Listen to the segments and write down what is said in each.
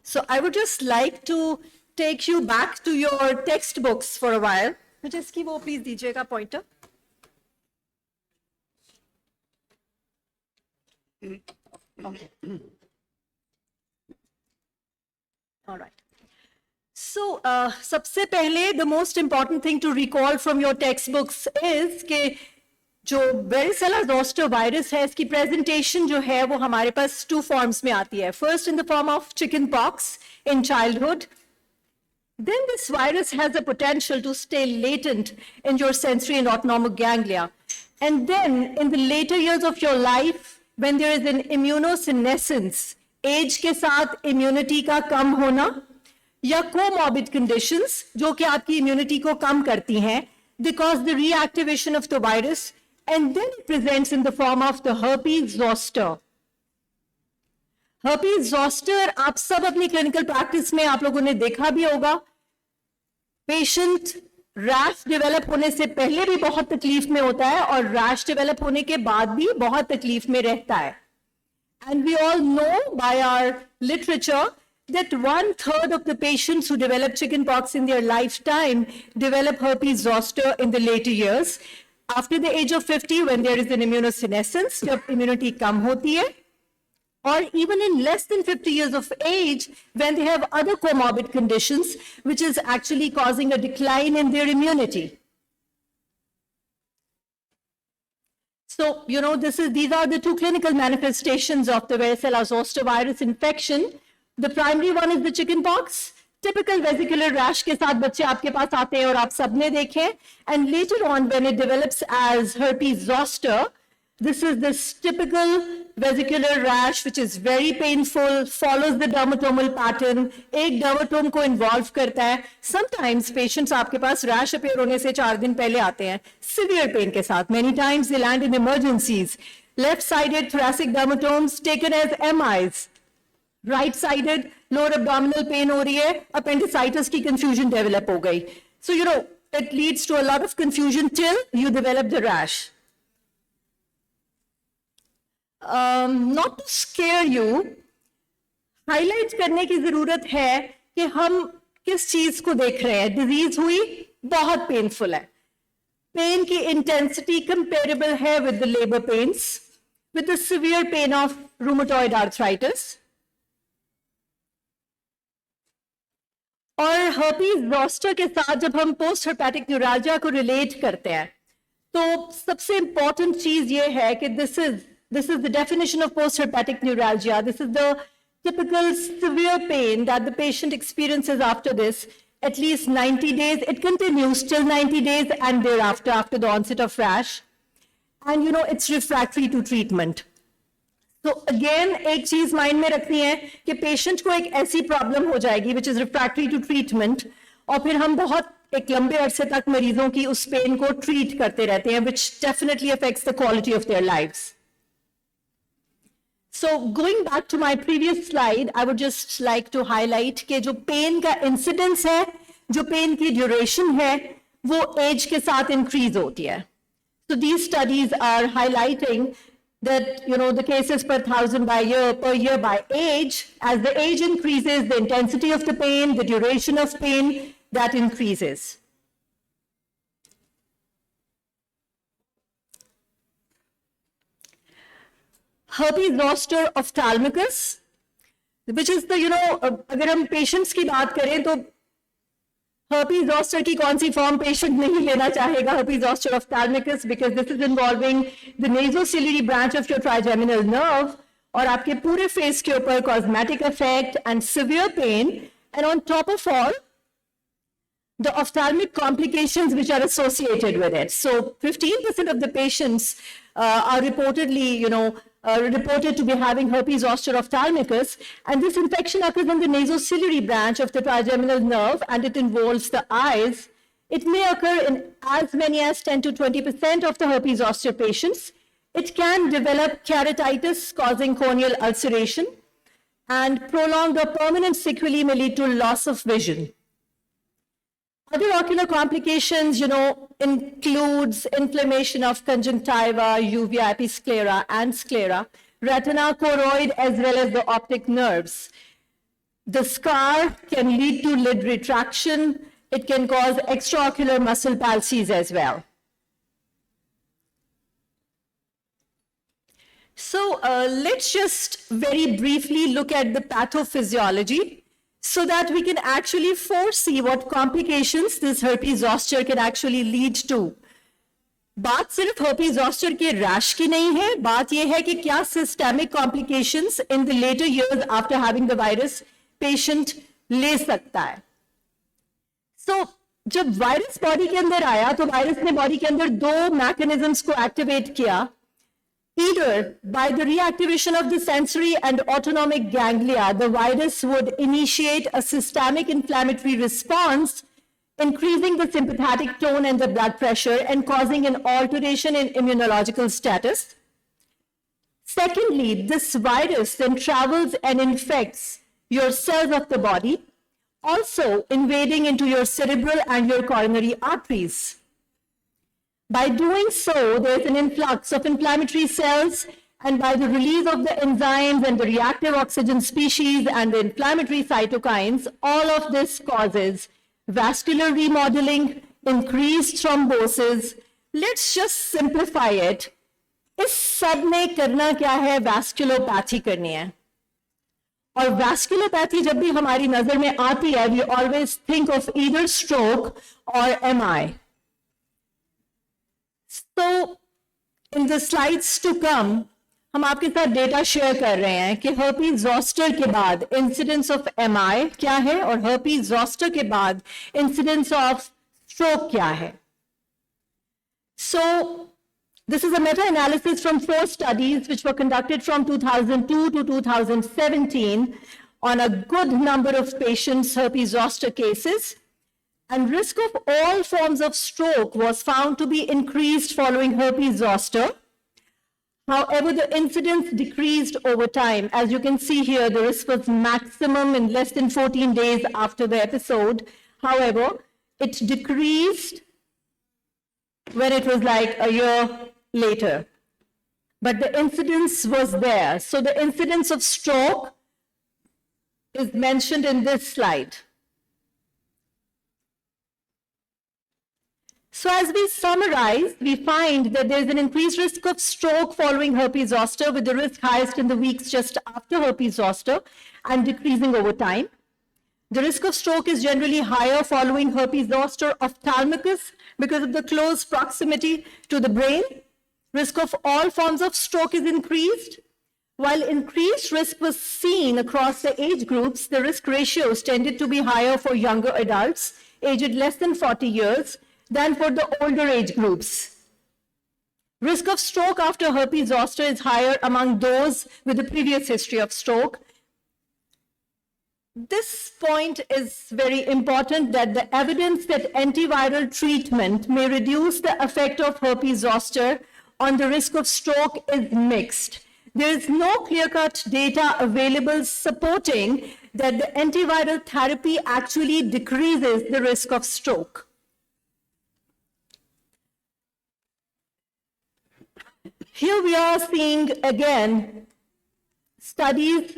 So I would just like to take you back to your textbooks for a while. मुझे इसकी वो please दीजिएगा pointer. Okay. All right. So, सबसे पहले the most important thing to recall from your textbooks is कि जो varicella zoster virus है इसकी presentation जो है वो हमारे पास two forms में आती है. First in the form of chicken pox in childhood. Then this virus has the potential to stay latent in your sensory and autonomic ganglia. And then in the later years of your life, when there is an immunosenescence, age के साथ immunity का कम होना या comorbid conditions जो कि आपकी immunity को कम करती हैं because the reactivation of the virus, and then it presents in the form of the herpes zoster. Herpes zoster आप सब अपनी clinical practice में आप लोगों ने देखा भी होगा. पेशेंट रैश डेवलप होने से पहले भी बहुत तकलीफ में होता है और रैश डेवलप होने के बाद भी बहुत तकलीफ में रहता है. And we all know by our literature that 1/3 of the patients who develop chickenpox in their lifetime develop herpes zoster in the later years. After the age of 50, when there is an immunosenescence, जब immunity कम होती है, or even in less than 50 years of age, when they have other comorbid conditions, which is actually causing a decline in their immunity. So, these are the two clinical manifestations of the varicella zoster virus infection. The primary one is the chickenpox. Typical vesicular rash के साथ बच्चे आपके पास आते हैं और आप सबने देखे. And later on, when it develops as herpes zoster, this is this typical vesicular rash which is very painful, follows the dermatomal pattern, एक dermatome को involve करता है. Sometimes patients आपके पास rash appear होने से 4 दिन पहले आते हैं, severe pain के साथ. Many times they land in emergencies. Left-sided thoracic dermatomes taken as MIs. Right-sided lower abdominal pain हो रही है, appendicitis की confusion develop हो गई. So, it leads to a lot of confusion till you develop the rash. Not to scare you, highlight करने की जरूरत है कि हम किस चीज को देख रहे हैं. डिजीज हुई, बहुत पेनफुल है. पेन की इंटेंसिटी कंपेरेबल है with the labour pains, with the severe pain of rheumatoid arthritis. और herpes zoster के साथ जब हम पोस्ट herpetic neuralgia को रिलेट करते हैं तो सबसे इंपॉर्टेंट चीज ये है कि This is the definition of post-herpetic neuralgia. This is the typical severe pain that the patient experiences after this. At least 90 days, it continues till 90 days and thereafter, after the onset of rash. And it's refractory to treatment. So again, एक चीज mind में रखनी है कि patient को एक ऐसी problem हो जाएगी, which is refractory to treatment, और फिर हम बहुत एक लंबे अरसे तक मरीजों की उस pain को treat करते रहते हैं, which definitely affects the quality of their lives. So going back to my previous slide, I would just like to highlight कि जो pain का incidence है, जो pain की duration है, वो age के साथ increase होती है. So these studies are highlighting that, the cases per 1,000 per year by age, as the age increases, the intensity of the pain, the duration of pain, that increases. Herpes zoster ophthalmicus, which is the, अगर हम patients की बात करें तो herpes zoster की कौन सी form patient नहीं लेना चाहेगा, herpes zoster ophthalmicus, because this is involving the nasociliary branch of your trigeminal nerve और आपके पूरे face के ऊपर cosmetic effect and severe pain, and on top of all, the ophthalmic complications which are associated with it. So 15% of the patients are reportedly, reported to be having herpes zoster ophthalmicus, and this infection occurs in the nasociliary branch of the trigeminal nerve, and it involves the eyes. It may occur in as many as 10 to 20% of the herpes zoster patients. It can develop keratitis causing corneal ulceration, and prolonged or permanent sequelae may lead to loss of vision. Other ocular complications, includes inflammation of conjunctiva, uvea, episclera, and sclera, retina, choroid, as well as the optic nerves. The scar can lead to lid retraction. It can cause extraocular muscle palsies as well. So let's just very briefly look at the pathophysiology so that we can actually foresee what complications this herpes zoster can actually lead to. बात सिर्फ herpes zoster के rash की नहीं है, बात यह है कि क्या systemic complications in the later years after having the virus patient ले सकता है. So जब virus body के अंदर आया तो virus ने body के अंदर दो mechanisms को activate किया. Either by the reactivation of the sensory and autonomic ganglia, the virus would initiate a systemic inflammatory response, increasing the sympathetic tone and the blood pressure and causing an alteration in immunological status. Secondly, this virus then travels and infects your cells of the body, also invading into your cerebral and your coronary arteries. By doing so, there's an influx of inflammatory cells, and by the release of the enzymes and the reactive oxygen species and the inflammatory cytokines, all of this causes vascular remodeling, increased thrombosis. Let's just simplify it. इस सब में करना क्या है? वैस्कुलोपैथी करनी है. और वैस्कुलोपैथी जब भी हमारी नजर में आती है, we always think of either stroke or MI. So, in the slides to come, हम आपके साथ डेटा शेयर कर रहे हैं कि herpes zoster के बाद incidence of MI क्या है और herpes zoster के बाद incidence of stroke क्या है. So, this is a meta-analysis from 4 studies which were conducted from 2002 to 2017 on a good number of patients' herpes zoster cases. And risk of all forms of stroke was found to be increased following herpes zoster. However, the incidence decreased over time. As you can see here, the risk was maximum in less than 14 days after the episode. However, it decreased when it was like a year later. But the incidence was there. So the incidence of stroke is mentioned in this slide. So as we summarize, we find that there's an increased risk of stroke following herpes zoster, with the risk highest in the weeks just after herpes zoster and decreasing over time. The risk of stroke is generally higher following herpes zoster ophthalmicus because of the close proximity to the brain. Risk of all forms of stroke is increased. While increased risk was seen across the age groups, the risk ratios tended to be higher for younger adults aged less than 40 years than for the older age groups. Risk of stroke after herpes zoster is higher among those with a previous history of stroke. This point is very important, that the evidence that antiviral treatment may reduce the effect of herpes zoster on the risk of stroke is mixed. There is no clear-cut data available supporting that the antiviral therapy actually decreases the risk of stroke. Here we are seeing again studies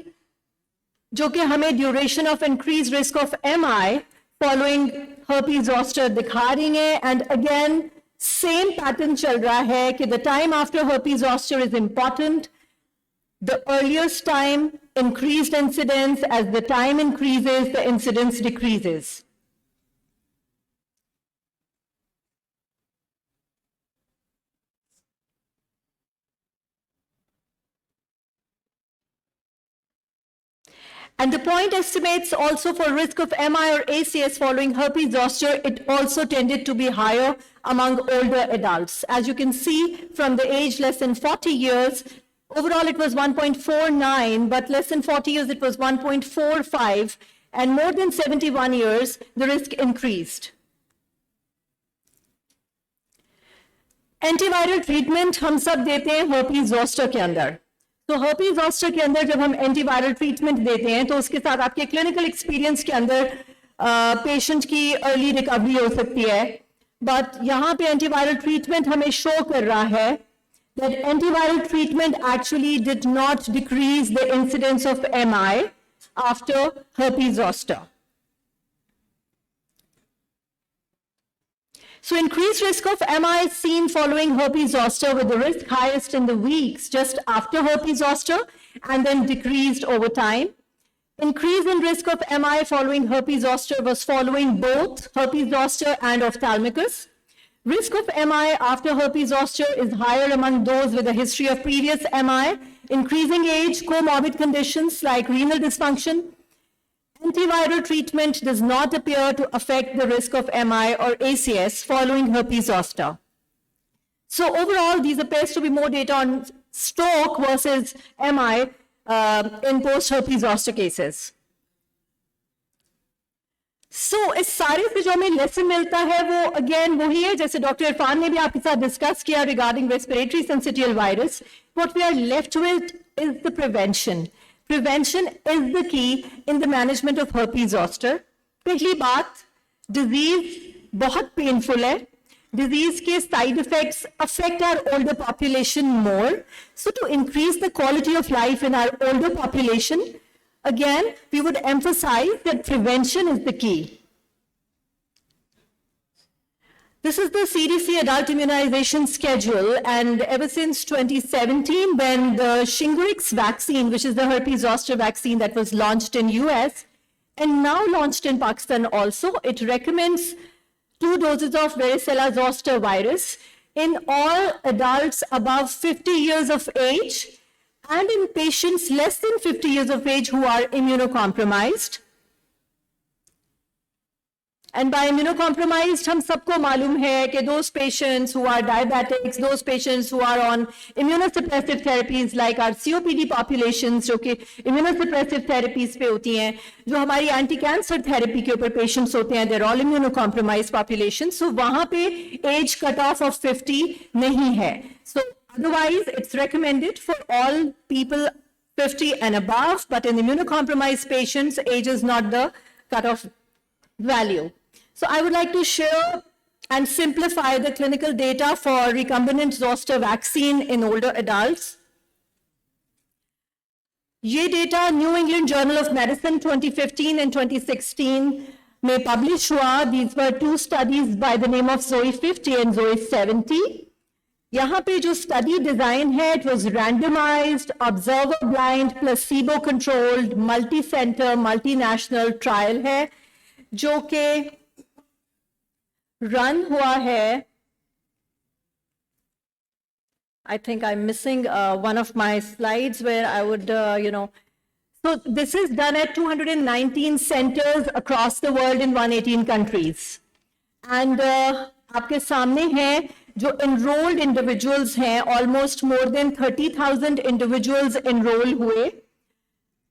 जो कि हमें duration of increased risk of MI following herpes zoster दिखा रही हैं, and again same pattern चल रहा है कि the time after herpes zoster is important. The earliest time, increased incidence. As the time increases, the incidence decreases. And the point estimates also for risk of MI or ACS following herpes zoster, it also tended to be higher among older adults. As you can see from the age less than 40 years, overall it was 1.49, but less than 40 years it was 1.45, and more than 71 years, the risk increased. Antiviral treatment हम सब देते हैं herpes zoster के अंदर. तो herpes zoster के अंदर जब हम एंटीवायरल ट्रीटमेंट देते हैं तो उसके साथ आपके क्लिनिकल एक्सपीरियंस के अंदर पेशेंट की अर्ली रिकवरी हो सकती है, बट यहाँ पे एंटीवायरल ट्रीटमेंट हमें शो कर रहा है that antiviral treatment actually did not decrease the incidence of MI, after herpes zoster. So increased risk of MI is seen following herpes zoster, with the risk highest in the weeks just after herpes zoster and then decreased over time. Increase in risk of MI following herpes zoster was following both herpes zoster and ophthalmicus. Risk of MI after herpes zoster is higher among those with a history of previous MI, increasing age, comorbid conditions like renal dysfunction. Antiviral treatment does not appear to affect the risk of MI or ACS following herpes zoster. So overall, these appears to be more data on stroke versus MI in post-herpes zoster cases. So इस सारे से जो हमें lesson मिलता है वो again वही है जैसे डॉक्टर इरफान ने भी आपके साथ डिस्कस किया regarding respiratory syncytial virus. What we are left with is the prevention. Prevention is the key in the management of herpes zoster. पहली बात, disease बहुत painful है. Disease के side effects affect our older population more. So to increase the quality of life in our older population, again, we would emphasize that prevention is the key. This is the CDC adult immunization schedule, and ever since 2017, when the Shingrix vaccine, which is the herpes zoster vaccine that was launched in US and now launched in Pakistan also, it recommends 2 doses of varicella zoster virus in all adults above 50 years of age and in patients less than 50 years of age who are immunocompromised. And by immunocompromised, हम सबको मालूम है कि those patients who are diabetics, those patients who are on immunosuppressive therapies like our COPD populations, जो कि immunosuppressive therapies पे होती हैं, जो हमारी anti-cancer therapy के ऊपर patients होते हैं, they're all immunocompromised populations. So वहाँ पे age cutoff of 50 नहीं है. So otherwise, it's recommended for all people 50 and above, but in immunocompromised patients, age is not the cutoff value. So I would like to share and simplify the clinical data for recombinant zoster vaccine in older adults. ये data New England Journal of Medicine 2015 and 2016 में publish हुआ. These were 2 studies by the name of Zoe 50 and Zoe 70. यहाँ पे जो study design है, it was randomized, observer blind, placebo controlled, multi-center, multinational trial है, जो के run हुआ है. I think I'm missing one of my slides where I would, So this is done at 219 centers across the world in 118 countries. And आपके सामने है जो enrolled individuals हैं, almost more than 30,000 individuals enroll हुए.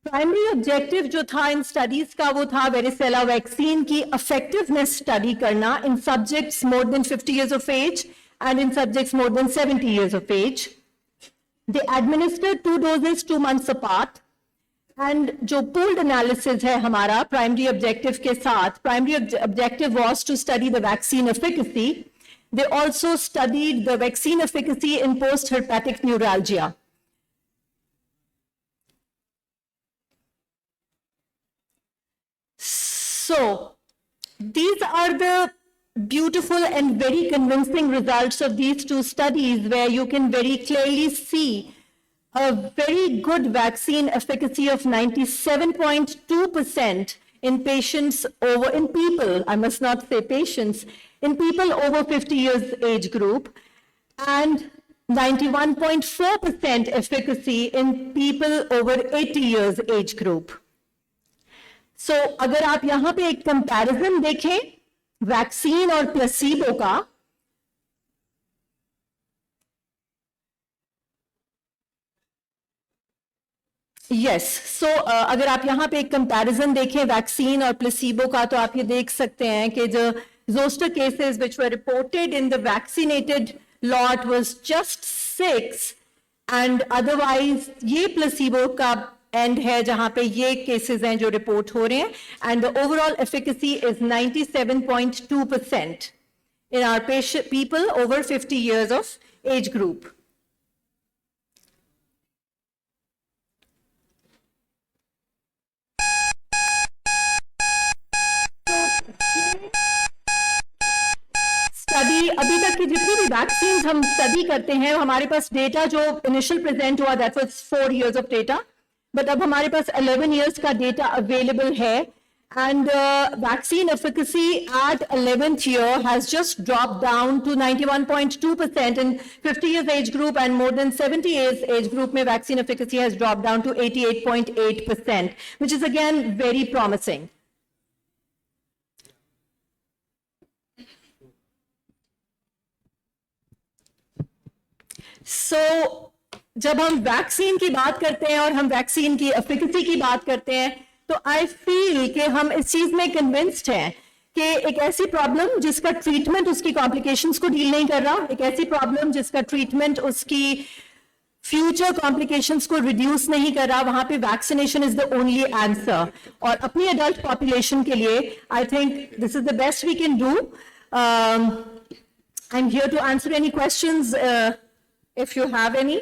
Primary objective जो था इन studies का वो था वेरिसेला वैक्सीन की इफेक्टिवनेस स्टडी करना in subjects more than 50 years of age and in subjects more than 70 years of age. They administered 2 doses 2 months apart. And जो पूल्ड एनालिसिस है हमारा प्राइमरी ऑब्जेक्टिव के साथ, primary objective was to study the vaccine efficacy. They also studied the vaccine efficacy in post hepatic न्यूरalgia. So these are the beautiful and very convincing results of these 2 studies, where you can very clearly see a very good vaccine efficacy of 97.2% in patients over, in people, I must not say patients, in people over 50 years age group, and 91.4% efficacy in people over 80 years age group. So, अगर आप यहाँ पे एक comparison देखें vaccine और placebo का, yes, सो अगर आप यहाँ पे एक कंपैरिजन देखें वैक्सीन और प्लेसिबो का, तो आप ये देख सकते हैं कि जो zoster cases which were reported in the vaccinated lot was just 6, and otherwise ये प्लेसिबो का एंड है जहां पे ये केसेस हैं जो रिपोर्ट हो रहे हैं. And the overall efficacy is 97.2% in our patient people over 50 years of age group. कि अभी तक की जितनी भी वैक्सीन हम स्टडी करते हैं, हमारे पास डेटा जो इनिशियल प्रेजेंट हुआ that was 4 years of data, but अब हमारे पास 11 years का डेटा अवेलेबल है. And vaccine efficacy at 11th year has just dropped down to 91.2% in 50 years age group, and more than 70 years age group mein vaccine efficacy has dropped down to 88.8%, which is again very promising. So जब हम vaccine की बात करते हैं और हम vaccine की efficacy की बात करते हैं, तो आई फील कि हम इस चीज में कन्विंस्ड हैं कि एक ऐसी प्रॉब्लम जिसका ट्रीटमेंट उसकी कॉम्प्लिकेशंस को डील नहीं कर रहा, एक ऐसी प्रॉब्लम जिसका ट्रीटमेंट उसकी फ्यूचर कॉम्प्लिकेशंस को रिड्यूस नहीं कर रहा, वहां पे vaccination is the only answer. और अपनी अडल्ट पॉपुलेशन के लिए I think this is the best we can do. I am here to answer any questions if you have any.